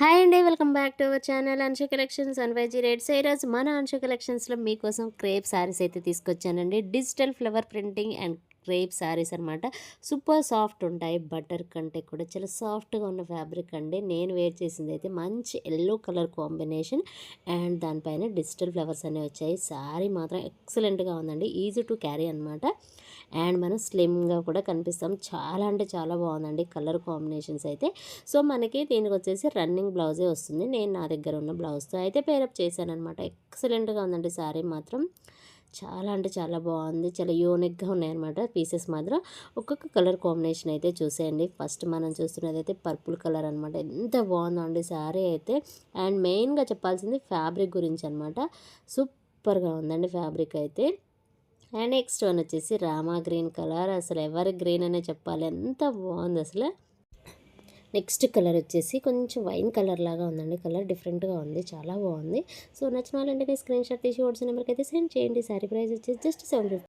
Hi అండి, welcome back to our channel Anshu collections and వెజీ రేట్స్. ఈరోజు మన అంశు కలెక్షన్స్లో మీకోసం క్రేప్ శారీస్ అయితే తీసుకొచ్చానండి. Digital flower printing and crepe saris అనమాట. సూపర్ సాఫ్ట్ ఉంటాయి. బటర్ కంటే కూడా చాలా సాఫ్ట్గా ఉన్న ఫ్యాబ్రిక్ అండి. నేను వేర్ చేసింది అయితే మంచి ఎల్లో కలర్ కాంబినేషన్ అండ్ దానిపైన డిజిటల్ ఫ్లవర్స్ అనేవి వచ్చాయి. శారీ మాత్రం ఎక్సలెంట్గా ఉందండి. ఈజీ టు క్యారీ అనమాట. అండ్ మనం స్లిమ్గా కూడా కనిపిస్తాం. చాలా అంటే చాలా బాగుందండి కలర్ కాంబినేషన్స్ అయితే. సో మనకి దీనికి వచ్చేసి రన్నింగ్ బ్లౌజే వస్తుంది. నేను నా దగ్గర ఉన్న బ్లౌజ్తో అయితే పేరప్ చేశాను అనమాట. ఎక్సలెంట్గా ఉందండి శారీ మాత్రం. చాలా అంటే చాలా బాగుంది. చాలా యూనిక్గా ఉన్నాయన్నమాట పీసెస్ మాత్రం. ఒక్కొక్క కలర్ కాంబినేషన్ అయితే చూసేయండి. ఫస్ట్ మనం చూస్తున్నది అయితే పర్పుల్ కలర్ అనమాట. ఎంత బాగుందో అండి శారీ అయితే. అండ్ మెయిన్గా చెప్పాల్సింది ఫ్యాబ్రిక్ గురించి అనమాట. సూపర్గా ఉందండి ఫ్యాబ్రిక్ అయితే. అండ్ నెక్స్ట్ వన్ వచ్చేసి రామా గ్రీన్ కలర్. అసలు ఎవరి గ్రీన్ అనే చెప్పాలి, ఎంత బాగుంది అసలు. నెక్స్ట్ కలర్ వచ్చేసి కొంచెం వైన్ కలర్ లాగా ఉందండి. కలర్ డిఫరెంట్గా ఉంది, చాలా బాగుంది. సో నచ్చిన వాళ్ళంటే స్క్రీన్ షాట్ తీసి వాట్సాప్ నెంబర్కి అయితే సెండ్ చేయండి. సారీ ప్రైస్ వచ్చేసి జస్ట్ 750.